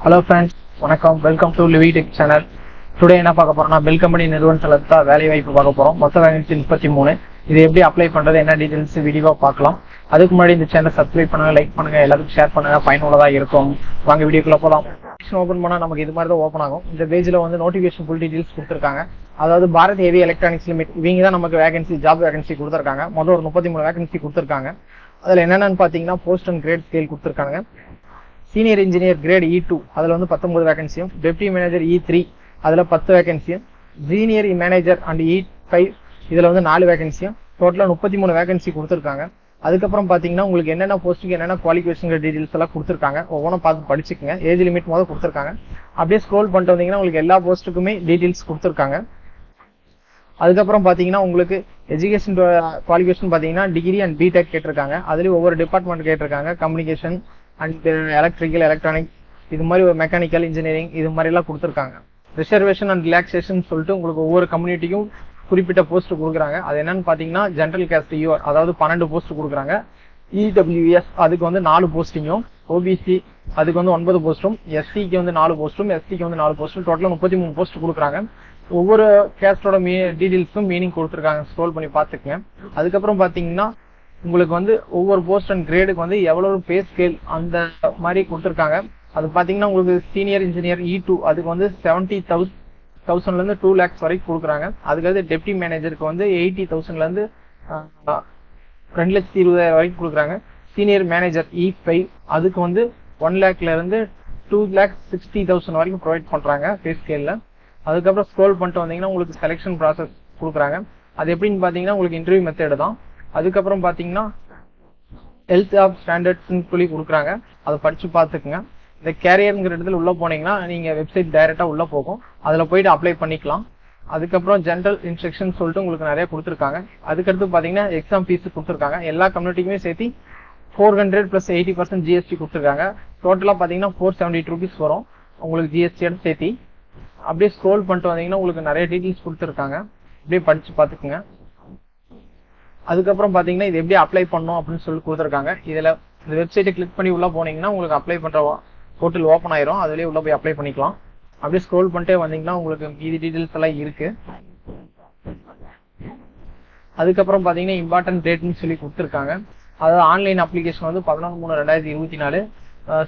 Hello friends, வணக்கம். Welcome to Livy tech channel. Today என்ன பார்க்க போறோம்னா, பெல் கம்பெனி நிறுவனத்தில் தான் வேலை வாய்ப்பு பார்க்க போறோம். மொத்த வேகன்சி 33. இது எப்படி அப்ளை பண்றது, என்ன டீடைல்ஸ் வீடியோவா பார்க்கலாம். அதுக்கு முன்னாடி இந்த சேனல் சப்ஸ்கிரைப் பண்ணுங்க, லைக் பண்ணுங்க, எல்லாருக்கும் ஷேர் பண்ணுங்க, பயனுள்ளதா இருக்கும். வாங்க வீடியோக்குள்ள போகலாம். ஓப்பன் பண்ணா நமக்கு இது மாதிரி தான் ஓப்பன் ஆகும். இந்த பேஜ்ல வந்து நோட்டிஃபிகேஷன் ஃபுல் டீடைல்ஸ் கொடுத்துருக்காங்க. அதாவது பாரத் ஹெவி எலக்ட்ரானிக்ஸ் லிமிட் இவங்க தான் நமக்கு வேகன்சி, ஜாப் வேகன்சி கொடுத்துருக்காங்க. மொத்தம் ஒரு 33 வேகன்சி கொடுத்துருக்காங்க. அதுல என்னென்னு பாத்தீங்கன்னா, போஸ்ட் அண்ட் கிரேட் ஸ்கேல் கொடுத்துருக்காங்க. சீனியர் இன்ஜினியர் கிரேட் E2 அதுல வந்து 19 வேகன்சியும், டெப்டி மேனேஜர் E3 அதுல 10 வேகன்சியும், சீனியர் மேனேஜர் அண்ட் E5 இதுல வந்து 4 வேகன்சியும், டோட்டலா 33 வேகன்சி கொடுத்துருக்காங்க. அதுக்கப்புறம் பாத்தீங்கன்னா உங்களுக்கு என்னென்ன போஸ்ட்டுக்கு என்னென்ன குவாலிஃபிகேஷன் டீடைல்ஸ் எல்லாம் கொடுத்துருக்காங்க. ஒவ்வொன்றும் பார்த்து படிச்சுக்கங்க. ஏஜ் லிமிட் முதல் கொடுத்துருக்காங்க. அப்படியே ஸ்க்ரோல் பண்ணிட்டு வந்தீங்கன்னா உங்களுக்கு எல்லா போஸ்ட்டுக்குமே டீடைல்ஸ் கொடுத்துருக்காங்க. அதுக்கப்புறம் பாத்தீங்கன்னா உங்களுக்கு எஜுகேஷன் குவாலிஃபிகேஷன் பாத்தீங்கன்னா டிகிரி அண்ட் பிடெக் கேட்டிருக்காங்க. அதுலயும் ஒவ்வொரு டிபார்ட்மெண்ட் கேட்டிருக்காங்க. கம்யூனிகேஷன் அண்ட் எலக்ட்ரிக்கல், எலக்ட்ரானிக்ஸ், இது மாதிரி ஒரு மெக்கானிக்கல் இன்ஜினியரிங், இது மாதிரி எல்லாம் கொடுத்துருக்காங்க. ரிசர்வேஷன் அண்ட் ரிலாக்ஸேஷன் சொல்லிட்டு உங்களுக்கு ஒவ்வொரு கம்யூனிட்டிக்கும் குறிப்பிட்ட போஸ்ட் கொடுக்குறாங்க. அது என்னன்னு பாத்தீங்கன்னா, ஜென்ரல் காஸ்ட் யூஆர் அதாவது 12 போஸ்ட் கொடுக்குறாங்க. EWS அதுக்கு வந்து 4 போஸ்டிங்கும், ஓபிசி அதுக்கு வந்து 9 போஸ்டும், எஸ்சிக்கு வந்து 4 போஸ்டும், எஸ்டிக்கு வந்து 4 போஸ்டும், டோட்டலா 33 போஸ்ட் கொடுக்குறாங்க. ஒவ்வொரு கேஸ்டோட டீடைல்ஸும் மீனிங் கொடுத்துருக்காங்க. ஸ்க்ரோல் பண்ணி பாத்துக்கங்க. அதுக்கப்புறம் பாத்தீங்கன்னா உங்களுக்கு வந்து ஒவ்வொரு போஸ்ட் அண்ட் கிரேடுக்கு வந்து எவ்வளவு பே ஸ்கேல் அந்த மாதிரி கொடுத்துருக்காங்க. அது பாத்தீங்கன்னா உங்களுக்கு சீனியர் இன்ஜினியர் E2 அதுக்கு வந்து 70,000 இருந்து 2 lakhs வரைக்கும் கொடுக்குறாங்க. அதுக்கு டெப்டி மேனேஜருக்கு வந்து 80,000 இருந்து 2,20,000 வரைக்கும் கொடுக்குறாங்க. சீனியர் மேனேஜர் E5 அதுக்கு வந்து 1 lakhல இருந்து 2,60,000 வரைக்கும் ப்ரொவைட் பண்றாங்க பே ஸ்கேல்ல. அதுக்கப்புறம் ஸ்க்ரோல் பண்ணிட்டு வந்தீங்கன்னா உங்களுக்கு செலெக்ஷன் ப்ராசஸ் கொடுக்குறாங்க. அது எப்படின்னு பாத்தீங்கன்னா உங்களுக்கு இன்டர்வியூ மெத்தட் தான். அதுக்கப்புறம் பாத்தீங்கன்னா ஹெல்த் ஆஃப் ஸ்டாண்டர்ட்ஸ் சொல்லி கொடுக்குறாங்க. அதை படிச்சு பாத்துக்குங்க. இந்த கேரியர்ங்கிற இடத்துல உள்ள போனீங்கன்னா நீங்க வெப்சைட் டைரக்டா உள்ள போகும். அதுல போயிட்டு அப்ளை பண்ணிக்கலாம். அதுக்கப்புறம் ஜென்ரல் இன்ஸ்ட்ரக்ஷன் சொல்லிட்டு உங்களுக்கு நிறைய கொடுத்துருக்காங்க. அதுக்கடுத்து பாத்தீங்கன்னா எக்ஸாம் ஃபீஸ் கொடுத்துருக்காங்க. எல்லா கம்யூனிட்டிக்குமே சேர்த்து 400 + 80% GST கொடுத்துருக்காங்க. டோட்டலா பாத்தீங்கன்னா 472 rupees வரும் உங்களுக்கு GST சேர்த்து. அப்படியே ஸ்க்ரோல் பண்ணிட்டு வந்தீங்கன்னா உங்களுக்கு நிறைய டீடைல்ஸ் கொடுத்துருக்காங்க. அப்படியே படிச்சு பாத்துக்குங்க. அதுக்கப்புறம் பாத்தீங்கன்னா இது எப்படி அப்ளை பண்ணணும் அப்படின்னு சொல்லி கொடுத்துருக்காங்க. இதுல இந்த வெப்சைட்டை கிளிக் பண்ணி உள்ள போனீங்கன்னா உங்களுக்கு அப்ளை பண்ற போர்ட்டல் ஓப்பன் ஆயிரும். அதுலயே உள்ள போய் அப்ளை பண்ணிக்கலாம். அப்படியே ஸ்க்ரோல் பண்ணிட்டே வந்தீங்கன்னா உங்களுக்கு மீதி டீடைல்ஸ் எல்லாம் இருக்கு. அதுக்கப்புறம் பாத்தீங்கன்னா இம்பார்ட்டன்ட் டேட்னு சொல்லி கொடுத்துருக்காங்க. அதாவது ஆன்லைன் அப்ளிகேஷன் வந்து 11/3/2024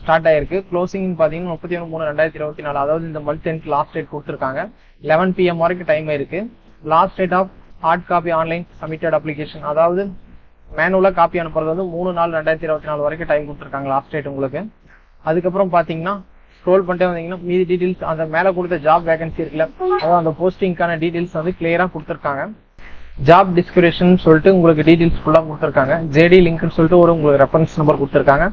ஸ்டார்ட் ஆயிருக்கு. க்ளோசிங் பாத்தீங்கன்னா 31/3/2024 அதாவது இந்த மந்த் எண்ட் லாஸ்ட் டேட் கொடுத்துருக்காங்க. 11 PM வரைக்கும் டைம் இருக்கு. Last date of hard copy online submitted application அதாவது மேனுவலா காப்பி அனுப்புறது வந்து 3/4/2024 வரைக்கும் டைம் கொடுத்துருக்காங்க லாஸ்ட் டேட் உங்களுக்கு. அதுக்கப்புறம் பாத்தீங்கன்னா ஸ்க்ரோல் பண்ணிட்டே வந்தீங்கன்னா மீதி டீடைல்ஸ் அந்த மேல கொடுத்த ஜாப் வேகன்சி இருக்குல்ல, அதாவது அந்த போஸ்டிங்கான டீடைல்ஸ் வந்து கிளியரா கொடுத்துருக்காங்க. ஜாப் டிஸ்கிரிப்ஷன் சொல்லிட்டு உங்களுக்கு டீடைல்ஸ் ஃபுல்லா கொடுத்துருக்காங்க. JD லிங்க்னு சொல்லிட்டு ஒரு உங்களுக்கு ரெஃபரன்ஸ் நம்பர் கொடுத்துருக்காங்க.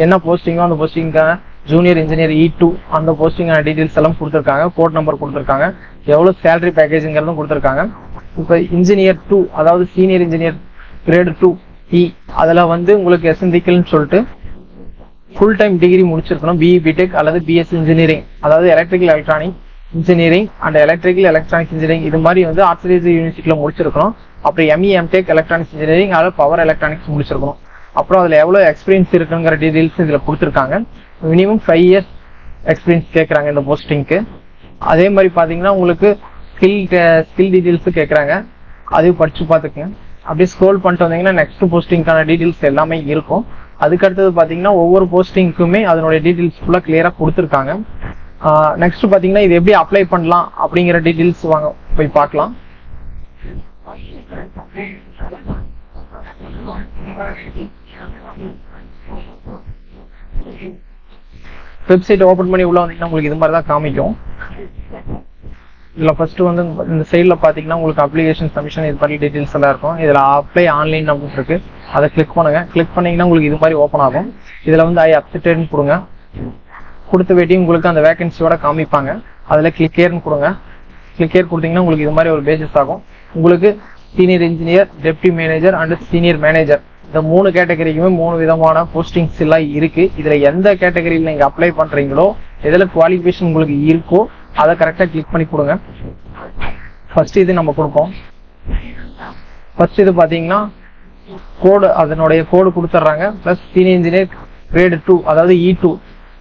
என்ன போஸ்டிங்கோ அந்த போஸ்டிங்கான ஜூனியர் இன்ஜினியர் E2 அந்த போஸ்டிங்கான டீடைல்ஸ் எல்லாம் கொடுத்துருக்காங்க. கோட் நம்பர் கொடுத்துருக்காங்க. எவ்வளவு சேலரி பேக்கேஜ்ங்கிறதும் கொடுத்துருக்காங்க. இப்ப இன்ஜினியர் 2 அதாவது சீனியர் இன்ஜினியர் கிரேட் 2E அதுல வந்து உங்களுக்கு எசென்சிக்கல்னு சொல்லிட்டு ஃபுல் டைம் டிகிரி முடிச்சிருக்கணும். BE BTech அல்லது BSc இன்ஜினியரிங் அதாவது electrical electronic engineering and electrical electronics engineering இது மாதிரி வந்து ஆர்ட்ஸ் யூனிவர்சிட்டியில முடிச்சிருக்கணும். அப்புறம் ME MTech எலக்ட்ரானிக்ஸ் இன்ஜினியரிங் அதாவது பவர் எலக்ட்ரானிக்ஸ் முடிச்சிருக்கணும். அப்புறம் அதுல எவ்வளவு எக்ஸ்பீரியன்ஸ் இருக்குங்கிற டீடைல்ஸ் இதுல கொடுத்துருக்காங்க. மினிமம் 5 years எக்ஸ்பீரியன்ஸ் கேட்கறாங்க இந்த போஸ்டிங்க்கு. அதே மாதிரி பாத்தீங்கன்னா உங்களுக்கு ஸ்கில் டீடைல்ஸ் கேட்கறாங்க. அதையும் படிச்சு பாத்துக்கங்க. அப்படியே ஸ்க்ரோல் பண்ணிட்டு வந்தீங்கன்னா நெக்ஸ்ட் போஸ்டிங்கான டீடைல்ஸ் எல்லாமே இருக்கும். அதுக்கு அடுத்தது பாத்தீங்கன்னா ஒவ்வொரு போஸ்டிங்க்குமே அதனுடைய டீடைல்ஸ் ஃபுல்லா கிளியரா கொடுத்துருக்காங்க. நெக்ஸ்ட் பாத்தீங்கன்னா இது எப்படி அப்ளை பண்ணலாம் அப்படிங்கிற டீடைல்ஸ் வாங்க போய் பார்க்கலாம். வெப்சைட் ஓபன் பண்ணி உள்ள வந்தீங்கன்னா உங்களுக்கு இது மாதிரி தான் காமிக்கும். இதுல ஃபர்ஸ்ட் வந்து இந்த சைட்ல பாத்தீங்கன்னா உங்களுக்கு அப்ளிகேஷன் சப்மிஷன் இது மாதிரி டீடைல்ஸ் எல்லாம் இருக்கும். இதுல அப்ளை ஆன்லைன் அப்படின்னு இருக்கு. அதை கிளிக் பண்ணுங்க. கிளிக் பண்ணீங்கன்னா உங்களுக்கு இது மாதிரி ஓப்பன் ஆகும். இதுல வந்து ஐ அக்செப்டட்னு கொடுங்க. கொடுத்த வேட்டியும் உங்களுக்கு அந்த வேகன்சியோட காமிப்பாங்க. அதுல கிளிக் ஹியர்னு கொடுங்க. கிளிக் ஹியர் கொடுத்தீங்கன்னா உங்களுக்கு இது மாதிரி ஒரு பேஜஸ் ஆகும். உங்களுக்கு senior engineer, deputy manager and senior manager இந்த 3 கேட்டகரிக்குமே 3 விதமான போஸ்டிங்ஸ் எல்லாம் இருக்கு. இதுல எந்த கேட்டகரியில நீங்க அப்ளை பண்றீங்களோ எதுல குவாலிஃபிகேஷன் உங்களுக்கு இருக்கோ அதை கரெக்டா கிளிக் பண்ணி கொடுங்க. ஃபர்ஸ்ட் இது நம்ம கொடுப்போம். ஃபர்ஸ்ட் இது பாத்தீங்கன்னா கோடு அதனுடைய கோடு கொடுத்துட்றாங்க. பிளஸ் சீனியர் இன்ஜினியர் கிரேட் 2 அதாவது E2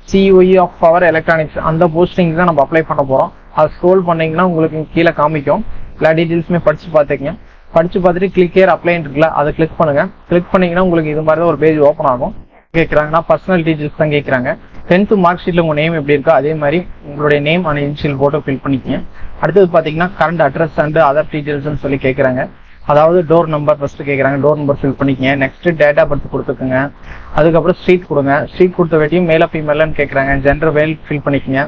COE of power electronics அந்த போஸ்டிங் தான் நம்ம அப்ளை பண்ண போகிறோம். அதை ஸ்க்ரோல் பண்ணிங்கன்னா உங்களுக்கு கீழே காமிக்கும். எல்லா டீட்டெயில்ஸுமே படித்து பார்த்துக்கங்க. படித்து பார்த்துட்டு கிளிக் ஹியர் அப்ளைன்னு இருக்குல்ல, அதை கிளிக் பண்ணுங்கள். கிளிக் பண்ணிங்கன்னா உங்களுக்கு இது மாதிரி தான் ஒரு பேஜ் ஓப்பன் ஆகும். கேட்குறாங்கன்னா பர்சனல் டீட்டெயில்ஸ் தான் கேட்குறாங்க. 10th மார்க் ஷீட்டில் உங்கள் நேம் எப்படி இருக்கோ அதே மாதிரி உங்களுடைய name and initial photo fill பண்ணிக்கங்க. அடுத்தது பார்த்தீங்கன்னா கரண்ட் அட்ரஸ் அண்ட் அதர் டீட்டெயில்ஸ்னு சொல்லி கேட்குறாங்க. அதாவது டோர் நம்பர் ஃபர்ஸ்ட் கேட்குறாங்க, டோர் நம்பர் ஃபில் பண்ணிக்கங்க. நெக்ஸ்ட் டேட் ஆஃப் பர்த் கொடுத்துக்குங்க. அதுக்கப்புறம் ஸ்ட்ரீட் கொடுங்க. ஸ்ட்ரீட் கொடுத்த வேட்டியும் மேல ஃபீமேலன்னு கேட்குறாங்க, ஜெண்டர் மேல் ஃபில் பண்ணிக்கங்க.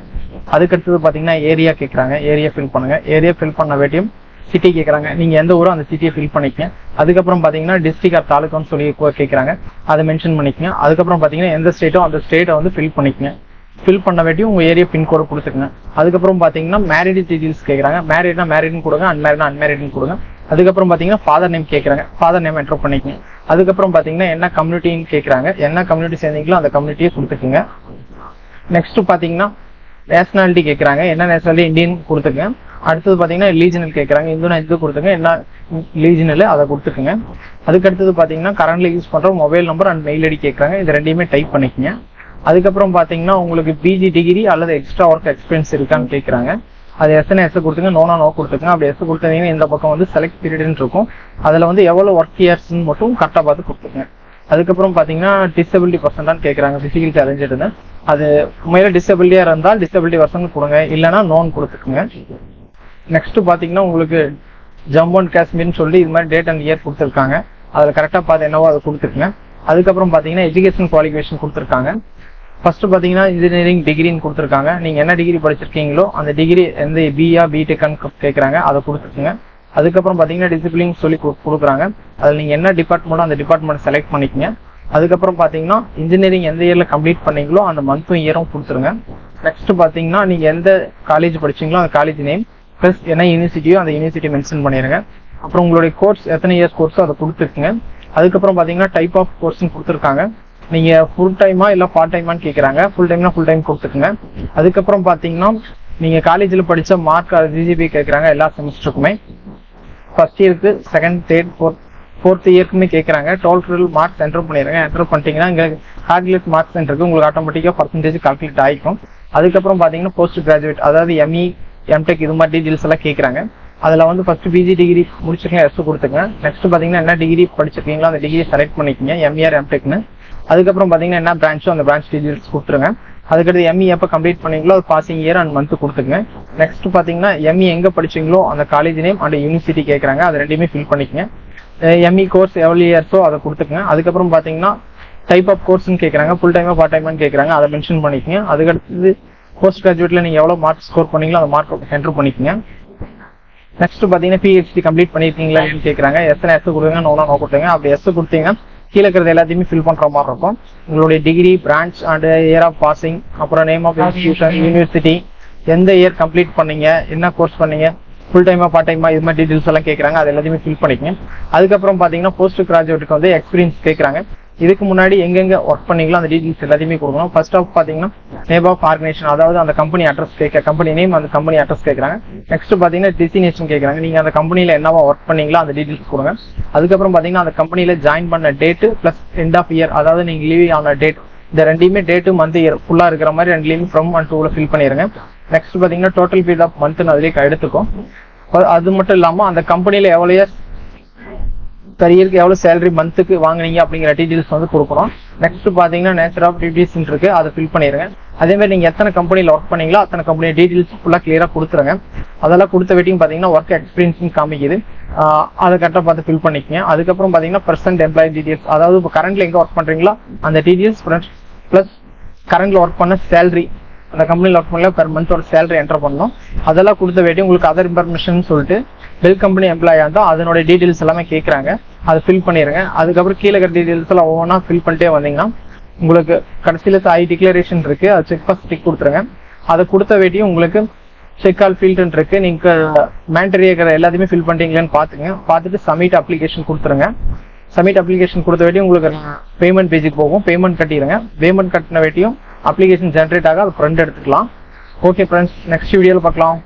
அதுக்கடுத்தது பார்த்தீங்கன்னா ஏரியா கேட்குறாங்க, ஏரியா ஃபில் பண்ணுங்க. ஏரியா ஃபில் பண்ண வேட்டியும் சிட்டி கேட்குறாங்க, நீங்கள் எந்த ஊரோ அந்த சிட்டியை ஃபில் பண்ணிக்கங்க. அதுக்கப்புறம் பார்த்தீங்கன்னா டிஸ்ட்ரிக்ட் ஆர் தாலுக்கான்னு சொல்லி கேட்குறாங்க, அதை மென்ஷன் பண்ணிக்கங்க. அதுக்கப்புறம் பார்த்தீங்கன்னா எந்த ஸ்டேட்டோ அந்த ஸ்டேட்டை வந்து ஃபில் பண்ணிக்கங்க. ஃபில் பண்ண வேட்டியும் உங்கள் ஏரியா பின்கோடு கொடுத்துக்குங்க. அதுக்கப்புறம் பார்த்தீங்கன்னா மேரிட் டீட்டெயில்ஸ் கேட்குறாங்க, மேரிட்னா மேரிட்னு கொடுங்க, அன்மேரிட்னா அன்மேரிட்னு கொடுங்க. அதுக்கப்புறம் பார்த்தீங்கன்னா ஃபாதர் நேம் கேட்குறாங்க, ஃபாதர் நேம் என்டர் பண்ணிக்கங்க. அதுக்கப்புறம் பார்த்தீங்கன்னா என்ன கம்யூனிட்டின்னு கேட்குறாங்க, என்ன கம்யூனிட்டி சேர்ந்தீங்களோ அந்த கம்யூனிட்டியை கொடுத்துக்குங்க. நெக்ஸ்ட் பார்த்தீங்கன்னா நேஷனாலிட்டி கேட்குறாங்க, என்ன நேஷனாலிட்டி இந்தியன் கொடுத்துக்குங்க. அடுத்தது பார்த்தீங்கன்னா லீஜனல் கேட்குறாங்க, இந்துனா இது கொடுத்துங்க, என்ன லீஜனல் அதை கொடுத்துக்குங்க. அதுக்கடுத்தது பார்த்தீங்கன்னா கரண்ட்ல யூஸ் பண்ணுற mobile number and mail ID கேட்குறாங்க, இது ரெண்டையுமே டைப் பண்ணிக்கங்க. அதுக்கப்புறம் பார்த்தீங்கன்னா உங்களுக்கு பிஜி டிகிரி அல்லது எக்ஸ்ட்ரா ஒர்க் எக்ஸ்பீரியன்ஸ் இருக்கான்னு கேட்குறாங்க, அது எஸ்என்ஏ எஸ் கொடுத்துங்க, நோனா நோ கொடுத்துங்க. அப்படி எஸ் கொடுத்தீங்கன்னா இந்த பக்கம் வந்து செலக்ட் பீரியட்னு இருக்கும், அதில் வந்து எவ்வளோ ஒர்க் இயர்ஸ்ன்னு மட்டும் கரெக்டாக பார்த்து கொடுத்துங்க. அதுக்கப்புறம் பார்த்தீங்கன்னா டிசபிலிட்டி பர்சன்டான்னு கேட்குறாங்க, பிசிக்கல் சேலஞ்ச் இருந்து அது உண்மையில டிசபிலிட்டியாக இருந்தால் டிசபிலிட்டி பர்சன்ட் கொடுங்க, இல்லைனா நோன் கொடுத்துக்குங்க. நெக்ஸ்ட் பார்த்தீங்கன்னா உங்களுக்கு ஜம்மு அண்ட் காஷ்மீர்னு சொல்லி இது மாதிரி டேட் அண்ட் இயர் கொடுத்துருக்காங்க, அதில் கரெக்டாக பார்த்து என்னவோ அதை கொடுத்துருக்குங்க. அதுக்கப்புறம் பார்த்தீங்கன்னா எஜுகேஷன் குவாலிஃபிகேஷன் கொடுத்துருக்காங்க. ஃபர்ஸ்ட் பார்த்தீங்கன்னா இன்ஜினியரிங் டிகிரின்னு கொடுத்துருக்காங்க, நீங்கள் என்ன டிகிரி படிச்சிருக்கீங்களோ அந்த டிகிரி எந்த பிஆ பிடெக்னு கேட்குறாங்க, அதை கொடுத்துருக்குங்க. அதுக்கப்புறம் பார்த்தீங்கன்னா டிசிப்ளின் சொல்லி கொடுக்குறாங்க, அதில் நீங்கள் என்ன டிபார்ட்மெண்ட்டோ அந்த டிபார்ட்மெண்ட் செலக்ட் பண்ணிக்கங்க. அதுக்கப்புறம் பார்த்தீங்கன்னா இன்ஜினியரிங் எந்த இயரில் கம்ப்ளீட் பண்ணீங்களோ அந்த மந்த்தும் இயரும் கொடுத்துருங்க. நெக்ஸ்ட் பார்த்தீங்கன்னா நீங்கள் எந்த காலேஜ் படிச்சீங்களோ அந்த காலேஜ் நேம் ப்ளஸ் என்ன யூனிவர்சிட்டியோ அந்த யூனிவர்சிட்டி மென்ஷன் பண்ணிடுங்க. அப்புறம் உங்களுடைய கோர்ஸ் எத்தனை இயர்ஸ் கோர்ஸோ அதை கொடுத்துருக்குங்க. அதுக்கப்புறம் பார்த்தீங்கன்னா டைப் ஆஃப் கோர்ஸ்ன்னு கொடுத்துருக்காங்க, நீங்கள் ஃபுல் டைமா இல்லை பார்ட் டைமான்னு கேட்குறாங்க, ஃபுல் டைம்னா ஃபுல் டைம் கொடுத்துக்குங்க. அதுக்கப்புறம் பார்த்தீங்கன்னா நீங்கள் காலேஜில் படித்த மார்க் ஜிஜிபி கேட்குறாங்க எல்லா செமஸ்டருக்குமே, ஃபர்ஸ்ட் இயருக்கு செகண்ட் தேர்ட் ஃபோர்த் இயர்க்குமே கேட்குறாங்க. டோட்டல் மார்க்ஸ் என்டர் பண்ணிடுங்க. என்டர் பண்ணிட்டீங்கன்னா இங்கே கால்குலேட் மார்க்ஸ் இருக்கு, உங்களுக்கு ஆட்டோமேட்டிக்காக பர்சன்டேஜ் கால்குலேட் ஆகிக்கும். அதுக்கப்புறம் பார்த்தீங்கன்னா போஸ்ட் கிராஜுவேட் அதாவது எம்இ எம்டெக் இது மாதிரி டீட்டெயில்ஸ் எல்லாம் கேட்குறாங்க, அதில் வந்து ஃபர்ஸ்ட் பிஜி டிகிரி முடிச்சிருக்கீங்க எஸ் கொடுத்துங்க. நெக்ஸ்ட் பார்த்தீங்கன்னா என்ன டிகிரி படிச்சிருக்கீங்களோ அந்த டிகிரி செலக்ட் பண்ணிக்கோங்க, எம்இஆர் எம்டெக்னு. அதுக்கப்புறம் பார்த்தீங்கன்னா என்ன பிரான்ச்சோ அந்த பிரான்ச் டீட்டெயில்ஸ் கொடுத்துருங்க. அதுக்கடுத்து எம்இ எப்போ கம்ப்ளீட் பண்ணீங்களோ அது பாசிங் இயர் அண்ட் மந்த் கொடுத்துங்க. நெக்ஸ்ட் பார்த்தீங்கன்னா எம்இ எங்கே படிச்சீங்களோ அந்த காலேஜ் நேம் அண்ட் யூனிவர்சிட்டி கேட்குறாங்க, அது ரெண்டுமே ஃபில் பண்ணிக்கங்க. எம்இ கோர்ஸ் எவ்வளோ இயர்ஸோ அதை கொடுத்துக்குங்க. அதுக்கப்புறம் பார்த்தீங்கன்னா டைப் ஆஃப் கோர்ஸ்ன்னு கேட்குறாங்க, ஃபுல் டைமா பார்ட் டைமான்னு கேட்குறாங்க, அதை மென்ஷன் பண்ணிக்கங்க. அதுக்கடுத்து போஸ்ட் கிராஜுவேட்டில் நீங்கள் எவ்வளோ மார்க் ஸ்கோர் பண்ணீங்களோ அந்த மார்க் என்டர் பண்ணிக்கங்க. நெக்ஸ்ட் பார்த்தீங்கன்னா பிஹெச்டி கம்ப்ளீட் பண்ணியிருக்கீங்களா கேட்குறாங்க, எஸ்என்ஏ எஸ் கொடுங்க, நோ கொடுத்துங்க. அப்படி எஸ் கொடுத்தீங்கன்னா கீழே இருக்கிறது எல்லாத்தையுமே ஃபில் பண்ணுற மாதிரி இருக்கும். உங்களுடைய degree, branch and year of passing, அப்புறம் நேம் ஆஃப் இன்ஸ்டிடியூஷன், யூனிவர்சிட்டி, எந்த இயர் கம்ப்ளீட் பண்ணீங்க, என்ன கோர்ஸ் பண்ணீங்க, ஃபுல் டைமா பார்ட் டைமா இது மாதிரி டீட்டெயில்ஸ் எல்லாம் கேட்குறாங்க, அது எல்லாத்தையுமே ஃபில் பண்ணிக்கங்க. அதுக்கப்புறம் பார்த்தீங்கன்னா போஸ்ட் கிராஜுவேட்டுக்கு வந்து எக்ஸ்பீரியன்ஸ் கேட்குறாங்க, இதுக்கு முன்னாடி எங்கெங்க ஒர்க் பண்ணீங்களோ அந்த டீட்டெயில்ஸ் எல்லாத்தையுமே கொடுக்கணும். ஃபர்ஸ்ட் ஆஃப் பார்த்தீங்கன்னா நேம் ஆஃப் ஆர்கனைசேஷன் அதாவது அந்த கம்பெனி அட்ரஸ் கம்பெனி நேம் அந்த கம்பெனி அட்ரஸ் கேட்குறாங்க. நெக்ஸ்ட் பார்த்தீங்கன்னா டெஸ்டினேஷன் கேட்குறாங்க, நீங்கள் அந்த கம்பெனியில் என்னவா ஒர்க் பண்ணீங்களோ அந்த டீட்டெயில்ஸ் கொடுங்க. அதுக்கப்புறம் பார்த்தீங்கன்னா அந்த கம்பெனியில் ஜாயின் பண்ண date plus end of year அதாவது நீங்கள் லீவ் ஆன டேட், இந்த ரெண்டையுமே டேட்டு மந்த் இயர் ஃபுல்லாக இருக்கிற மாதிரி ரெண்டுலேயுமே ஃப்ரம் அண்ட் டூவில் ஃபில் பண்ணிடுங்க. நெக்ஸ்ட் பார்த்தீங்கன்னா டோட்டல் பீரியட் ஆஃப் மந்த்னு அதிலே எடுத்துக்கும். அது மட்டும் இல்லாமல் அந்த கம்பெனியில் எவ்வளோ இயர்ஸ் per year எவ்வளோ சேலரி மந்த்துக்கு வாங்குனீங்க அப்படிங்கிற டீட்டெயில்ஸ் வந்து கொடுக்கணும். நெக்ஸ்ட் பார்த்தீங்கன்னா நேச்சர் ஆஃப் டியூட்டிஸ் இருக்கு, அதை ஃபில் பண்ணிடுங்க. அதே மாதிரி நீங்கள் எத்தனை கம்பெனியில் ஒர்க் பண்ணீங்களோ அத்தனை கம்பெனி டீட்டெயில்ஸ் ஃபுல்லாக கிளியராக கொடுத்துருங்க. அதெல்லாம் கொடுத்த வெயிட்டிங் பார்த்தீங்கன்னா ஒர்க் எக்ஸ்பீரியன்ஸ் காமிக்குது, அதை கரெக்டாக பார்த்து ஃபில் பண்ணிக்கங்க. அதுக்கப்புறம் பார்த்தீங்கன்னா பர்சன்ட் எம்ப்ளாயி டீட்டெயில்ஸ் அதாவது இப்போ கரண்ட்ல எங்கே ஒர்க் பண்ணுறீங்களோ அந்த டீட்டெயில்ஸ் ப்ளஸ் கரண்ட்ல ஒர்க் பண்ண சேலரி, அந்த கம்பெனியில் ஒர்க் பண்ணல பெர் மந்தோட சேலரி என்டர் பண்ணணும். அதெல்லாம் கொடுத்த வேட்டி உங்களுக்கு அதர் இன்ஃபர்மேஷன் சொல்லிட்டு பெல் கம்பெனி எம்ப்ளாயா இருந்தால் அதனோட டீட்டெயில்ஸ் எல்லாமே கேட்குறாங்க, அதை ஃபில் பண்ணிடுங்க. அதுக்கப்புறம் கீழே இருக்கிற டீட்டெயில்ஸ் எல்லாம் ஒவ்வொன்றா ஃபில் பண்ணிட்டே வந்தீங்கன்னா உங்களுக்கு கடைசியில் ஐ டிக்ளரேஷன் இருக்கு, அது செக் ஃபர்ஸ்ட் டிக் கொடுத்துருங்க. அதை கொடுத்த வேட்டியும் உங்களுக்கு செக் ஆல் ஃபீல்டுன்னு இருக்கு, நீங்கள் மேண்டரி இருக்கிற எல்லாத்தையுமே ஃபில் பண்ணிட்டீங்களான்னு பார்த்துட்டு சப்மிட் அப்ளிகேஷன் கொடுத்துருங்க. சப்மிட் அப்ளிகேஷன் கொடுத்த வேட்டியும் உங்களுக்கு பேமெண்ட் பேஜுக்கு போகும், பேமெண்ட் கட்டிடுங்க. பேமெண்ட் கட்டின வேட்டியும் அப்ளிகேஷன் ஜென்ரேட் ஆக அதை பிரிண்ட் எடுத்துக்கலாம். ஓகே ஃப்ரெண்ட்ஸ், நெக்ஸ்ட் வீடியோவில் பார்க்கலாம்.